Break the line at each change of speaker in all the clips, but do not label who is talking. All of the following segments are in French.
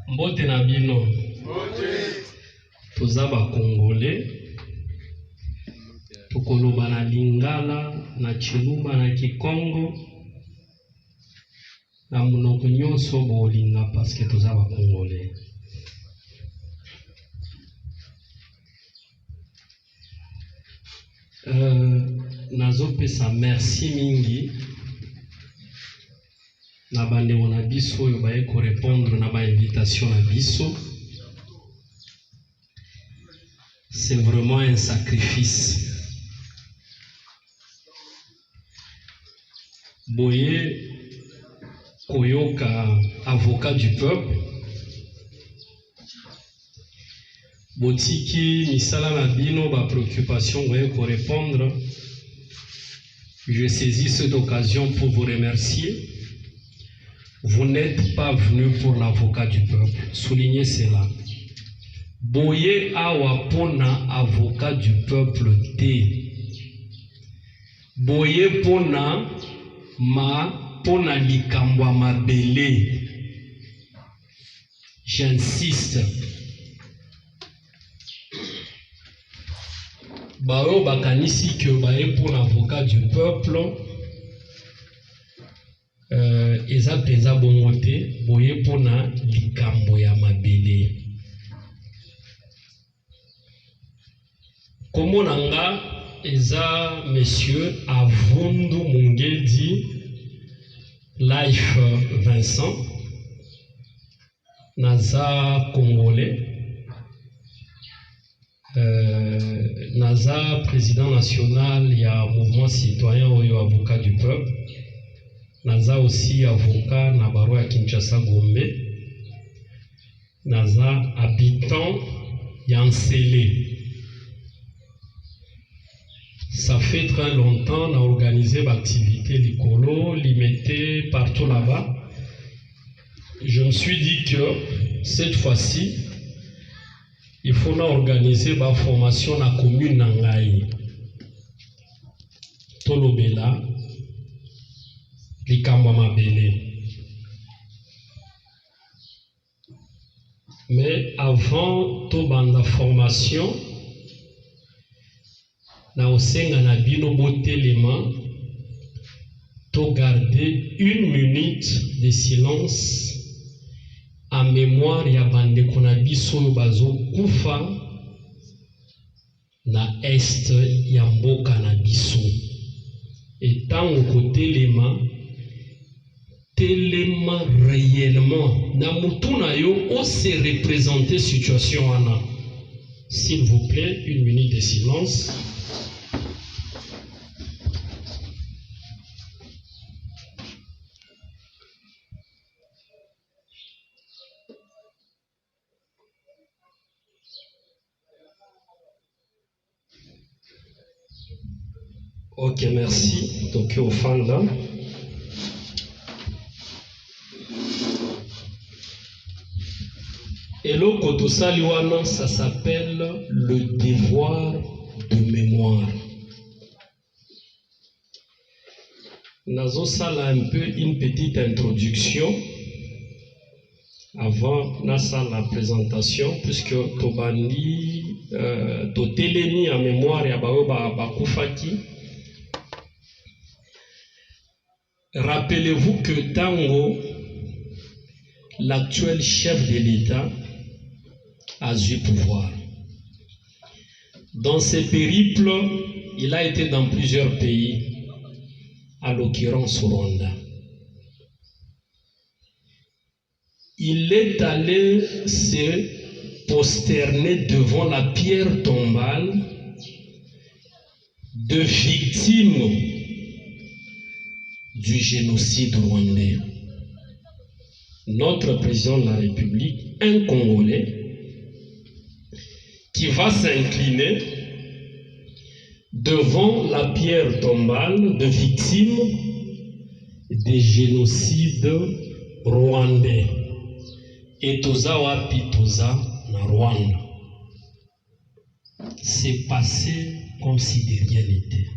Mbote na bino. Toza ba Congolais. Tokoloba na Lingala, na Chilumba, na Kikongo. Na munoko nyonso bolinga parce que toza ba Congolais. Nazopesa merci mingi na bandeko na biso oyo baye ko répondre na ba invitation na biso. C'est vraiment un sacrifice. Boye koyoka avocat du peuple. Botiki misala na bino ba préoccupation boye ko répondre. Je saisis cette occasion pour vous remercier. Vous n'êtes pas venu pour l'avocat du peuple. Soulignez cela. Boye awa pona avocat du peuple te. Boye pona pona likambwa mabele. J'insiste. Bao bakanisi que baye pour l'avocat du peuple. Eza peza bongote boye pona likambo ya mabele. Komo nanga eza monsieur Avundu Mungedi Life Vincent naza Congolais. Naza président national ya mouvement citoyen oyo avocat du peuple. Naza aussi avocat na barua ya Kinshasa Gombe. Naza habitant ya Nsele. Ça fait très longtemps qu'on a organisé l'activité Likolo, Limité, partout là-bas. Je me suis dit que cette fois-ci, il faut organiser la formation dans la commune Nangaï. Tolobela, Likambama Bele. Mais avant la formation, na osenga na bino botelema to garder 1 minute de silence en mémoire ya bandeko na biso oyo bazo kufa na est ya mboka na biso. Etango kotelema telema réellement na mutu na yo o se représenter situation wana. S'il vous plaît, 1 minute de silence. Ok, merci. Donc, au fond là. Et le Kotosaliwana, ça s'appelle le devoir de mémoire. Nazo sala un peu une petite introduction avant nasa la présentation, puisque Tobandi, Toteleni en mémoire ya baoba bakufaki. Rappelez-vous que Tango, l'actuel chef de l'État, a eu pouvoir. Dans ses périples, il a été dans plusieurs pays, à l'occurrence au Rwanda. Il est allé se prosterner devant la pierre tombale de victimes du génocide rwandais. Notre président de la République, un Congolais, qui qui va s'incliner devant la pierre tombale de victimes des génocides rwandais. Et toza wapi toza na Rwanda. C'est passé comme si de rien n'était.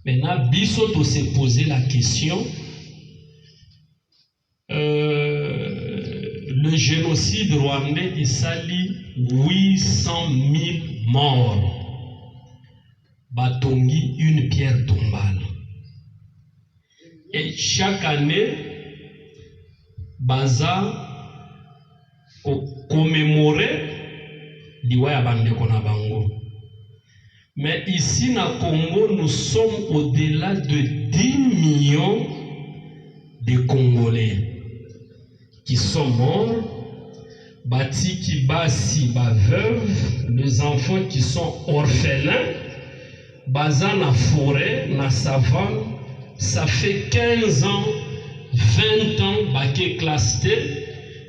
Maintenant, biso to se poser la question, le génocide rwandais il sali 800 000 morts. Batongi une pierre tombale. Et chaque année, baza commémorer liwaya bandeko na bango. Mais ici na Congo, nous sommes au-delà de 10 millions de Congolais qui sont morts, bati qui basi ba veuves, les enfants qui sont orphelins, baza na forêt, na savane, ça fait 15 ans, 20 ans, baké clasté,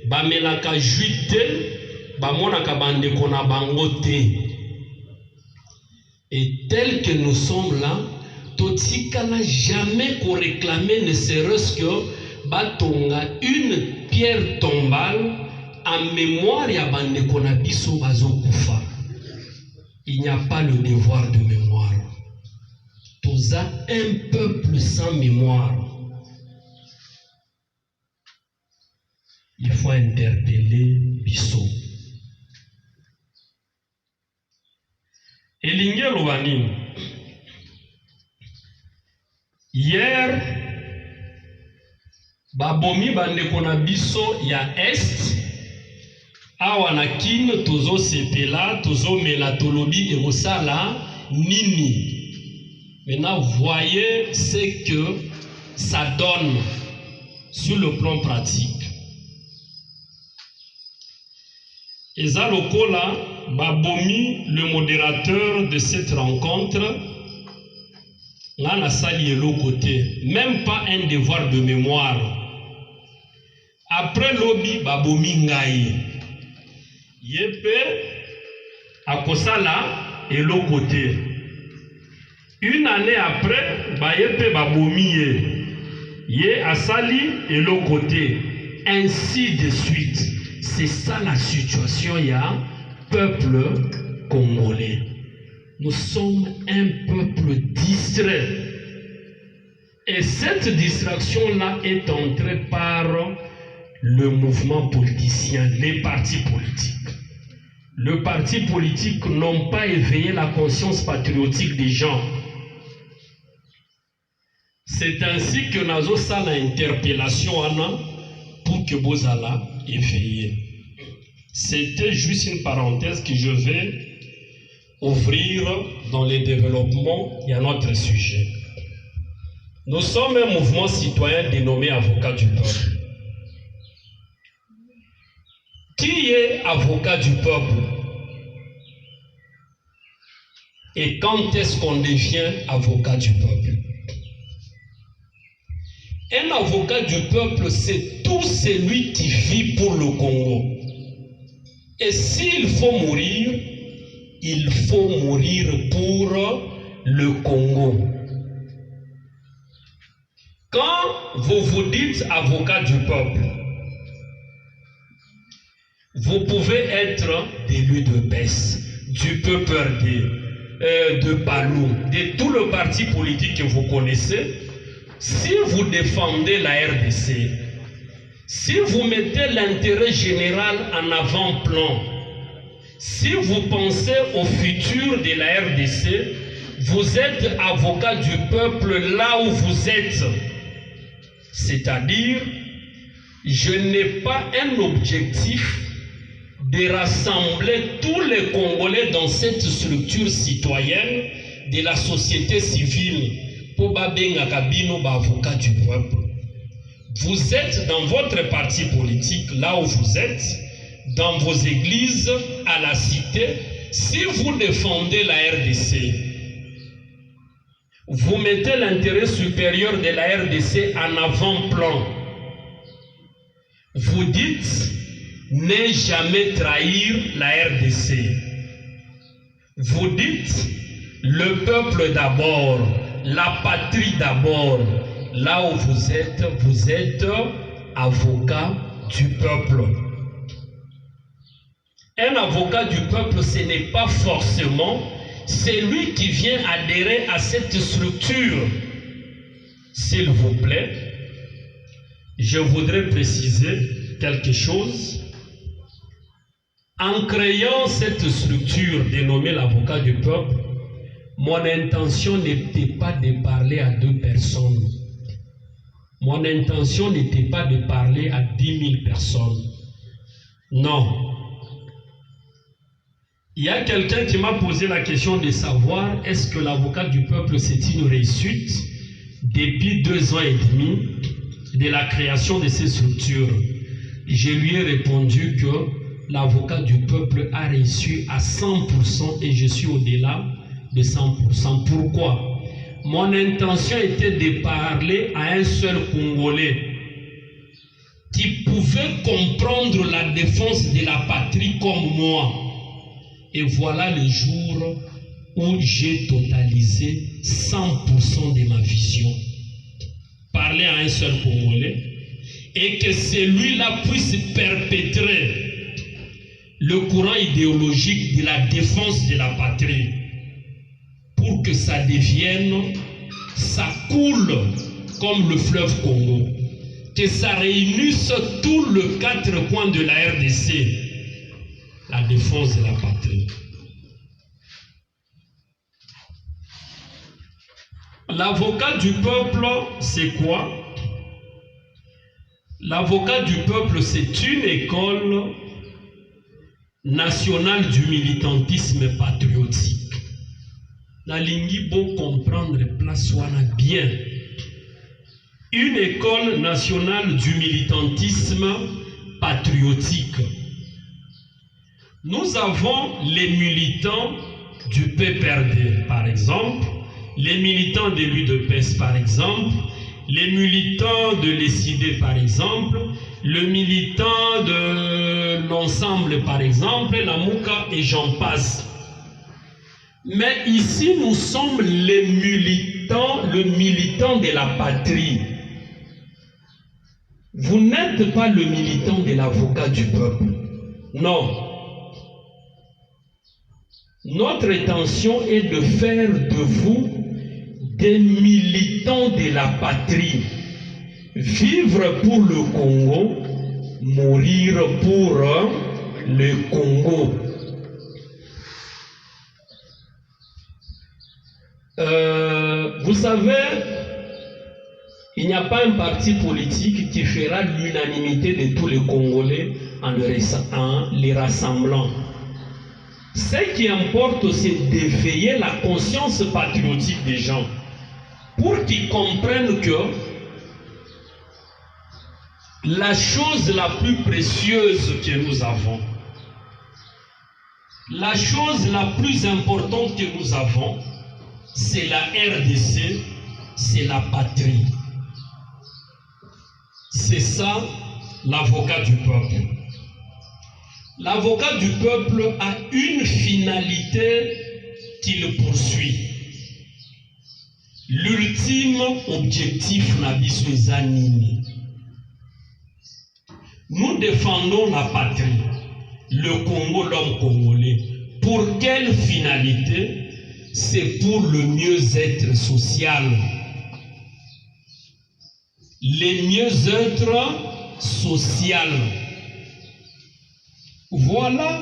ba melaka juité, ba monaka bandeko na bango te. Et tel que nous sommes là, Totika n'a jamais qu'on réclamé, ne serait-ce que batonga une pierre tombale en mémoire ya bandeko na biso bazo kufa. Il n'y a pas le devoir de mémoire. Toza un peuple sans mémoire. Il faut interpeller biso. Elinge Louanine. Hier, babomi bandeko na biso ya Est, awa na kin tozo sepela, tozo melatolobi et osala nini. Maintenant, voyez ce que ça donne sur le plan pratique. Eza lokola babomi, le modérateur de cette rencontre, n'a sali l'autre côté, même pas un devoir de mémoire. Après l'obi babomi ngai, yepe akosala et l'autre côté. Une année après, yepe babomi ye asali et l'autre côté, ainsi de suite. C'est ça la situation, il y a peuple congolais. Nous sommes un peuple distrait. Et cette distraction-là est entrée par le mouvement politicien, les partis politiques. Les partis politiques n'ont pas éveillé la conscience patriotique des gens. C'est ainsi que nous avons l'interpellation pour que Bozala éveillé. C'était juste une parenthèse que je vais ouvrir dans le développement et un autre sujet. Nous sommes un mouvement citoyen dénommé Avocat du Peuple. Qui est avocat du peuple? Et quand est-ce qu'on devient avocat du peuple? Un avocat du peuple, c'est tout celui qui vit pour le Congo. Et s'il faut mourir, il faut mourir pour le Congo. Quand vous vous dites avocat du peuple, vous pouvez être d'élu de PES, du PPRD, de Palou, de tout le parti politique que vous connaissez. Si vous défendez la RDC, si vous mettez l'intérêt général en avant-plan, si vous pensez au futur de la RDC, vous êtes avocat du peuple là où vous êtes. C'est-à-dire, je n'ai pas un objectif de rassembler tous les Congolais dans cette structure citoyenne de la société civile pour babenga kabino ba avocat du peuple. Vous êtes dans votre parti politique, là où vous êtes, dans vos églises, à la cité. Si vous défendez la RDC, vous mettez l'intérêt supérieur de la RDC en avant-plan. Vous dites, n'est jamais trahir la RDC. Vous dites le peuple d'abord, la patrie d'abord. Là où vous êtes avocat du peuple. Un avocat du peuple, ce n'est pas forcément celui qui vient adhérer à cette structure. S'il vous plaît, je voudrais préciser quelque chose. En créant cette structure dénommée l'avocat du peuple, mon intention n'était pas de parler à 2 personnes. Mon intention n'était pas de parler à 10 000 personnes. Non. Il y a quelqu'un qui m'a posé la question de savoir est-ce que l'avocat du peuple c'est une réussite depuis 2 ans et demi de la création de ces structures. Je lui ai répondu que l'avocat du peuple a réussi à 100% et je suis au-delà de 100%. Pourquoi? Mon intention était de parler à un seul Congolais qui pouvait comprendre la défense de la patrie comme moi. Et voilà le jour où j'ai totalisé 100% de ma vision. Parler à un seul Congolais et que celui-là puisse perpétrer le courant idéologique de la défense de la patrie pour que ça devienne, ça coule comme le fleuve Congo, que ça réunisse tous les 4 coins de la RDC, la défense de la patrie. L'avocat du peuple, c'est quoi? L'avocat du peuple, c'est une école nationale du militantisme patriotique. Nalingi bon comprendre place wana bien. Une école nationale du militantisme patriotique. Nous avons les militants du PPRD, par exemple, les militants de l'UDPS, par exemple, les militants de l'ECD, par exemple, le militant de l'ensemble, par exemple, la Mouka et j'en passe. Mais ici, nous sommes les militants, le militant de la patrie. Vous n'êtes pas le militant de l'avocat du peuple. Non. Notre intention est de faire de vous des militants de la patrie. Vivre pour le Congo, mourir pour le Congo. Vous savez, il n'y a pas un parti politique qui fera l'unanimité de tous les Congolais en les rassemblant. Ce qui importe, c'est d'éveiller la conscience patriotique des gens pour qu'ils comprennent que la chose la plus précieuse que nous avons, la chose la plus importante que nous avons, c'est la RDC, c'est la patrie. C'est ça l'avocat du peuple. L'avocat du peuple a une finalité qu'il poursuit. L'ultime objectif nabiso ezanini. Nous défendons la patrie, le Congo, l'homme congolais. Pour quelle finalité? C'est pour le mieux-être social. Le mieux-être social. Voilà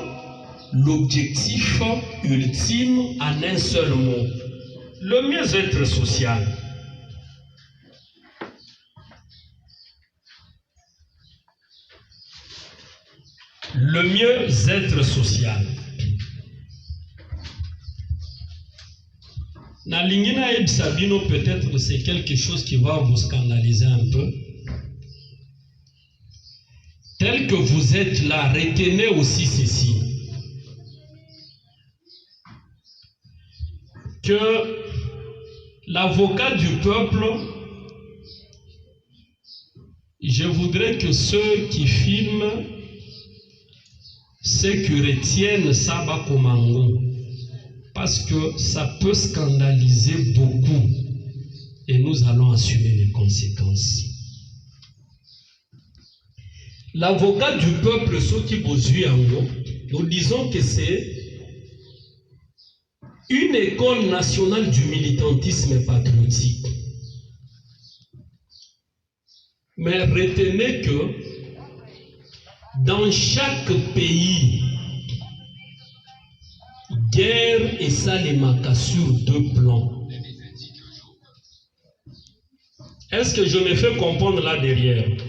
l'objectif ultime en un seul mot. Le mieux-être social. Le mieux-être social. Na lingina et Sabino, peut-être c'est quelque chose qui va vous scandaliser un peu. Tel que vous êtes là, retenez aussi ceci. Que l'avocat du peuple, je voudrais que ceux qui filment ceux qui retiennent ça Bakomango, parce que ça peut scandaliser beaucoup et nous allons assumer les conséquences. L'avocat du peuple, Soki Bozuyango, nous disons que c'est une école nationale du militantisme patriotique. Mais retenez que dans chaque pays, guerre et salemaka sur deux plans. Est-ce que je me fais comprendre là derrière?